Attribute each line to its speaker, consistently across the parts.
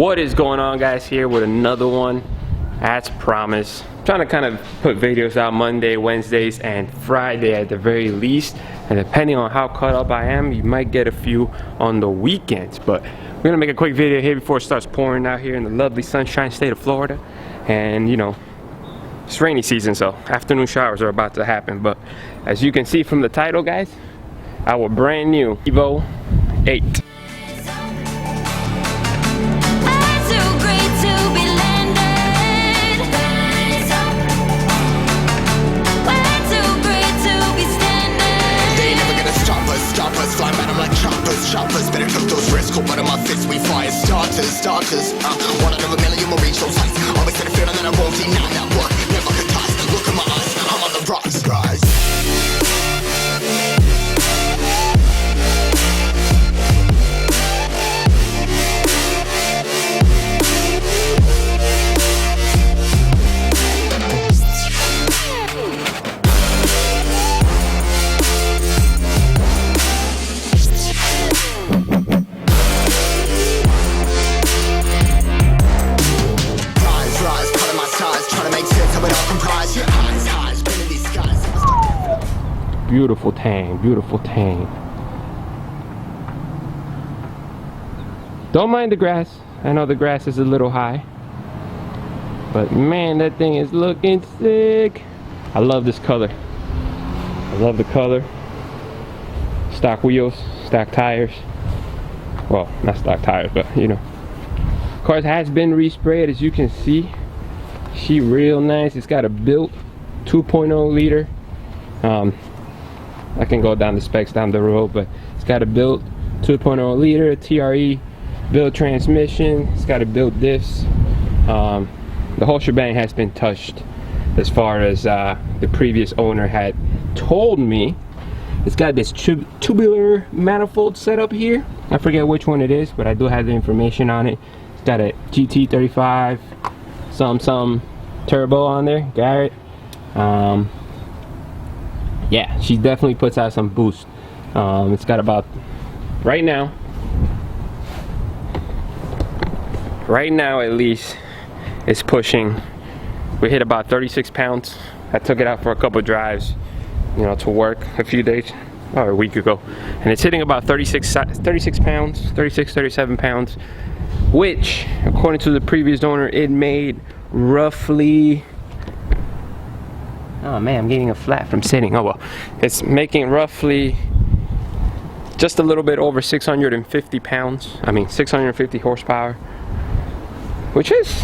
Speaker 1: What is going on, guys? Here with another one as promised. I'm trying to kind of put videos out Monday, Wednesdays, and Friday at the very least, and depending on how caught up I am, you might get a few on the weekends. But we're gonna make a quick video here before it starts pouring out here in the lovely sunshine state of Florida. And you know, it's rainy season, so afternoon showers are about to happen. But as you can see from the title, guys, our brand new EVOOOOO 8.
Speaker 2: Choppers, better took those risks. Cold blood in my fists, we fire starters. One out of a million will reach those heights. Always had a feeling that I won't deny that work. Never could toss. Look in my eyes, I'm on the rocks, guys.
Speaker 1: Beautiful tang, beautiful tang. Don't mind the grass. I know the grass is a little high, but man, that thing is looking sick. I love this color. I love the color. Stock wheels, stock tires. Well, not stock tires, but you know. Car has been resprayed, as you can see. She real nice. It's got a built 2.0 liter. I can go down the specs down the road, but it's got a built 2.0 liter TRE built transmission. It's got a built diffs. The whole shebang has been touched, as far as the previous owner had told me. It's got this tubular manifold set up here. I forget which one it is, but I do have the information on it. It's got a GT35 some turbo on there, Garrett. Yeah, she definitely puts out some boost. It's got about, right now at least, it's pushing, we hit about 36 pounds. I took it out for a couple drives, you know, to work a few days, or a week ago, and it's hitting about 36 pounds, 37 pounds, which, according to the previous owner, it made roughly, oh man, I'm getting a flat from sitting. Oh well, it's making roughly just a little bit over 650 pounds. I mean 650 horsepower, which is,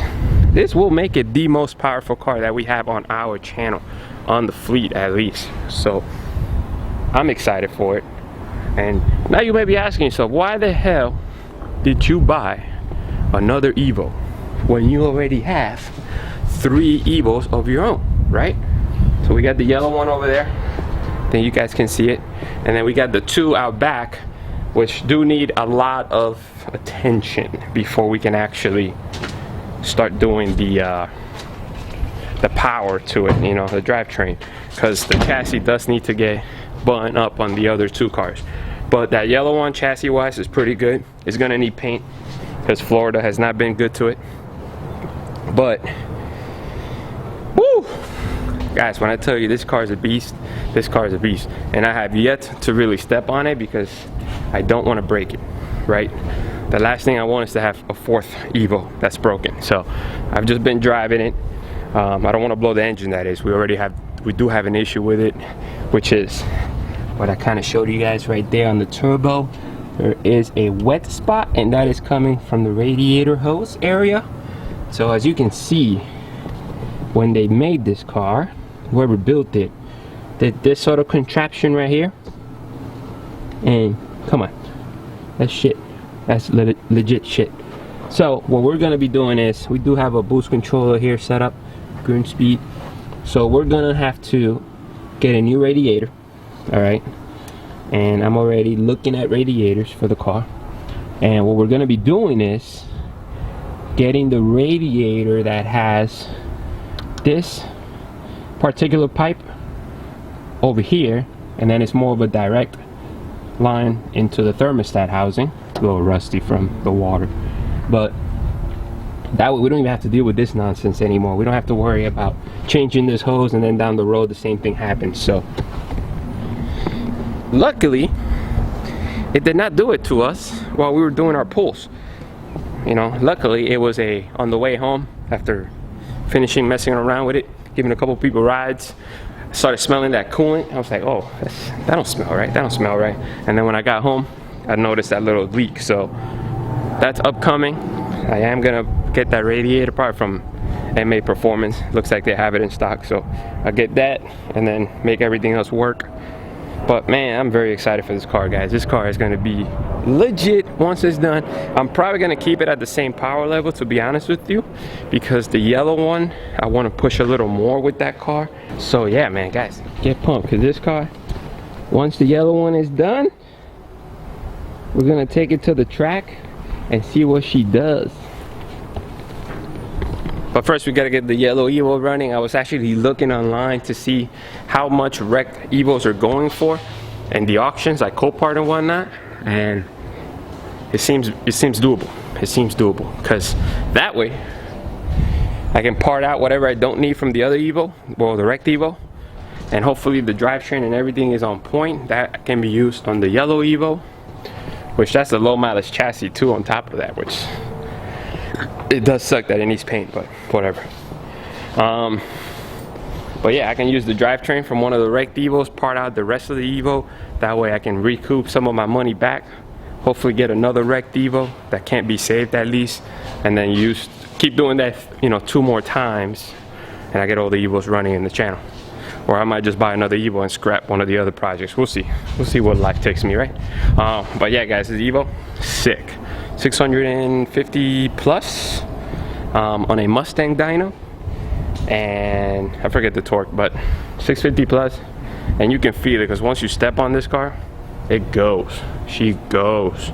Speaker 1: this will make it the most powerful car that we have on our channel, on the fleet at least. So I'm excited for it. And now you may be asking yourself, why the hell did you buy another Evo when you already have 3 Evos of your own, right? So we got the yellow one over there, then you guys can see it, and then we got the 2 out back, which do need a lot of attention before we can actually start doing the power to it, you know, the drivetrain, because the chassis does need to get buttoned up on the other 2 cars. But that yellow one, chassis wise, is pretty good. It's gonna need paint because Florida has not been good to it, but woo, guys, when I tell you this car is a beast, this car is a beast. And I have yet to really step on it because I don't want to break it, right? The last thing I want is to have a 4th Evo that's broken. So I've just been driving it. I don't want to blow the engine, that is. We do have an issue with it, which is what I kind of showed you guys right there on the turbo. There is a wet spot, and that is coming from the radiator hose area. So as you can see, when they made this car, whoever built it, did this sort of contraption right here. And come on, that's shit. That's legit shit. So what we're gonna be doing is, we do have a boost controller here set up, green speed. So we're gonna have to get a new radiator, all right? And I'm already looking at radiators for the car. And what we're gonna be doing is getting the radiator that has this particular pipe over here, and then it's more of a direct line into the thermostat housing. A little rusty from the water, but That way we don't even have to deal with this nonsense anymore. We don't have to worry about changing this hose and then down the road the same thing happens. So luckily it did not do it to us while we were doing our pulls. You know, luckily it was on the way home after finishing messing around with it, giving a couple people rides. I started smelling that coolant. I was like, oh, that don't smell right. That don't smell right. And then when I got home, I noticed that little leak. So that's upcoming. I am gonna get that radiator part from MA Performance. Looks like they have it in stock, so I'll get that and then make everything else work. But man, I'm very excited for this car, guys. This car is gonna be legit once it's done. I'm probably gonna keep it at the same power level, to be honest with you, because the yellow one, I wanna push a little more with that car. So yeah, man, guys, get pumped, because this car, once the yellow one is done, we're gonna take it to the track and see what she does. But first we gotta get the yellow Evo running. I was actually looking online to see how much wrecked Evos are going for and the auctions like Copart and whatnot, and it seems doable. It seems doable, because that way I can part out whatever I don't need from the other Evo, well, the wrecked Evo, and hopefully the drivetrain and everything is on point. That can be used on the yellow Evo, which that's a low mileage chassis too on top of that, which it does suck that it needs paint, but whatever. But yeah, I can use the drivetrain from one of the wrecked Evos, part out the rest of the Evo. That way I can recoup some of my money back, hopefully get another wrecked Evo that can't be saved at least, and then keep doing that, you know, 2 more times, and I get all the Evos running in the channel. Or I might just buy another Evo and scrap one of the other projects. We'll see. We'll see what life takes me, right? But yeah, guys, this Evo, sick. 650 plus on a Mustang dyno. And I forget the torque, but 650 plus. And you can feel it, because once you step on this car, it goes. She goes.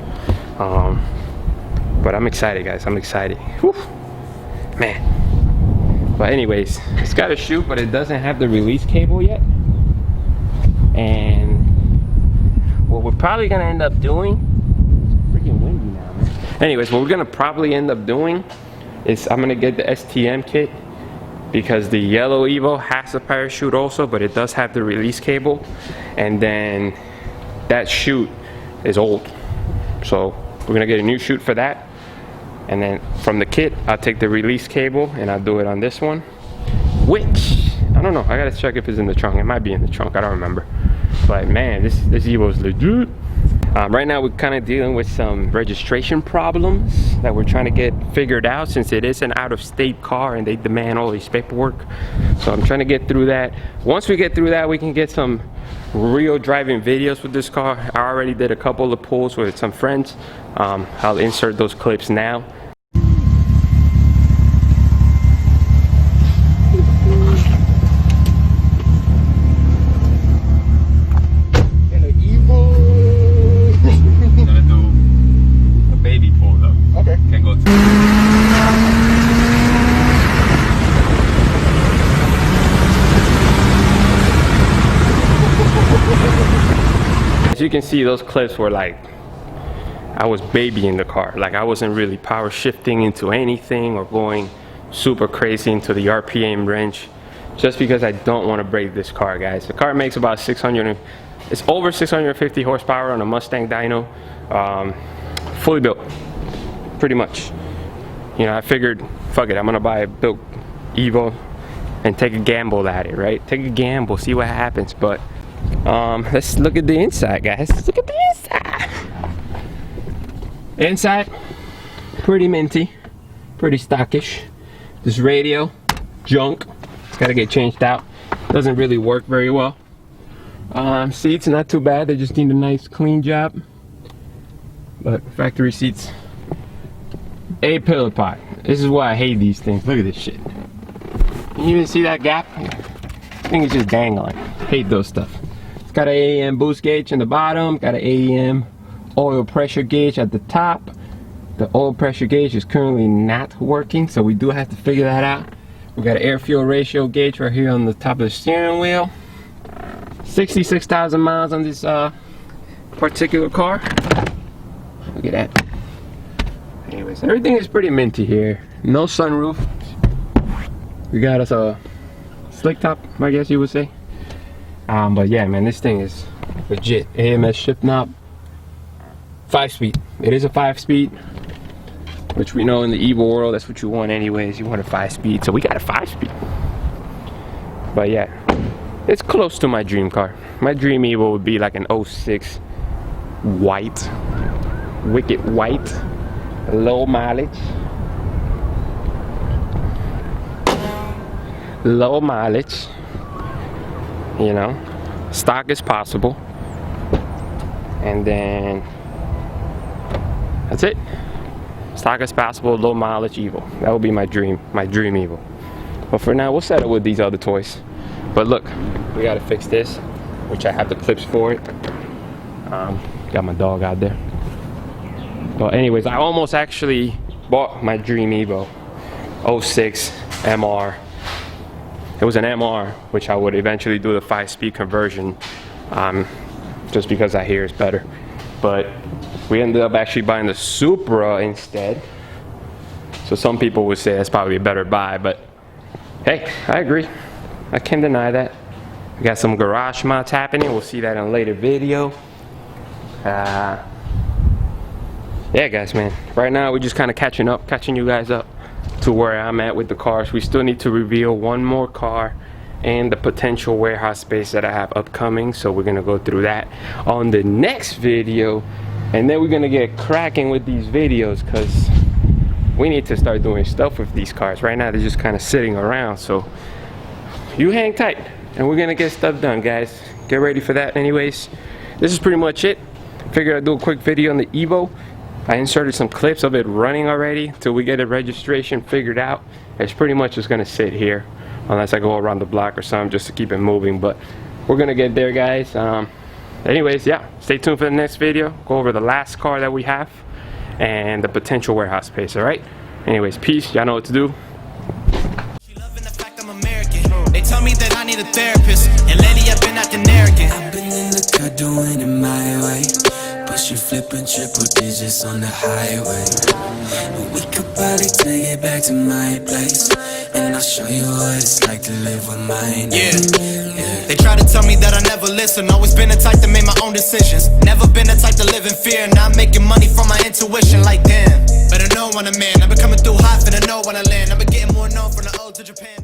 Speaker 1: But I'm excited, guys. I'm excited. Whew. Man. But anyways, it's got a chute, but it doesn't have the release cable yet. And what we're probably gonna end up doing, it's freaking windy now, man. Anyways, what we're gonna probably end up doing is I'm gonna get the STM kit, because the yellow Evo has a parachute also, but it does have the release cable. And then that chute is old. So we're gonna get a new chute for that. And then from the kit, I'll take the release cable and I'll do it on this one, which, I don't know, I gotta check if it's in the trunk. It might be in the trunk, I don't remember. But man, this Evo is legit. Right now we're kind of dealing with some registration problems that we're trying to get figured out, since it is an out-of-state car and they demand all these paperwork. So I'm trying to get through that. Once we get through that, we can get some real driving videos with this car. I already did a couple of pulls with some friends. I'll insert those clips now. As you can see, those clips were like, I was babying the car. Like I wasn't really power shifting into anything or going super crazy into the RPM range, just because I don't want to break this car, guys. The car makes about it's over 650 horsepower on a Mustang dyno, fully built, pretty much. You know, I figured, fuck it, I'm gonna buy a built Evo and take a gamble at it, right? Take a gamble, see what happens. But let's look at the inside, guys. Let's look at the inside. Inside, pretty minty, pretty stockish. This radio, junk. It's gotta get changed out. Doesn't really work very well. Seats, not too bad. They just need a nice clean job. But factory seats. A pillow pod. This is why I hate these things. Look at this shit. You even see that gap? I think it's just dangling. Hate those stuff. It's got an AEM boost gauge in the bottom. Got an AEM oil pressure gauge at the top. The oil pressure gauge is currently not working, so we do have to figure that out. We got an air fuel ratio gauge right here on the top of the steering wheel. 66,000 miles on this particular car. Look at that. Anyways, everything is pretty minty here. No sunroof. We got us a slick top, I guess you would say. But yeah, man, this thing is legit. AMS shift knob, 5-speed. It is a 5-speed, which we know in the Evo world, that's what you want anyways. You want a 5-speed, so we got a 5-speed. But yeah, it's close to my dream car. My dream Evo would be like an 06 white, wicked white, low mileage. Low mileage, you know, stock is possible, and then that's it. Stock is possible, low mileage Evo. That would be my dream Evo. But for now, we'll settle with these other toys. But look, we gotta fix this, which I have the clips for it. Got my dog out there. But anyways, I almost actually bought my dream Evo, 06 MR. It was an MR, which I would eventually do the 5-speed conversion, just because I hear it's better. But we ended up actually buying the Supra instead. So some people would say that's probably a better buy, but hey, I agree. I can't deny that. We got some garage mods happening. We'll see that in a later video. Yeah, guys, man. Right now we're just kind of catching you guys up to where I'm at with the cars. We still need to reveal one more car and the potential warehouse space that I have upcoming, so we're gonna go through that on the next video, and then we're gonna get cracking with these videos because we need to start doing stuff with these cars. Right now they're just kind of sitting around, so you hang tight and we're gonna get stuff done, guys. Get ready for that. Anyways, this is pretty much it. Figured I'd do a quick video on the Evo. I inserted some clips of it running already till we get the registration figured out. It's pretty much just gonna sit here unless I go around the block or something just to keep it moving, but we're gonna get there, guys. Anyways, yeah, stay tuned for the next video. Go over the last car that we have and the potential warehouse space. All right, anyways, peace. Y'all know what to do.
Speaker 3: They tell me that I need a therapist, and lately I've been acting arrogant. I've been in the car doing it my way, pushing, flipping triple digits on the highway. We could probably take it back to my place, and I'll show you what it's like to live with my name. Yeah. They try to tell me that I never listen. Always been the type to make my own decisions. Never been the type to live in fear. Now I'm making money from my intuition. Like damn, better know when I'm in. I've been coming through hot, finna know when I land. I've been getting more known from the old to Japan.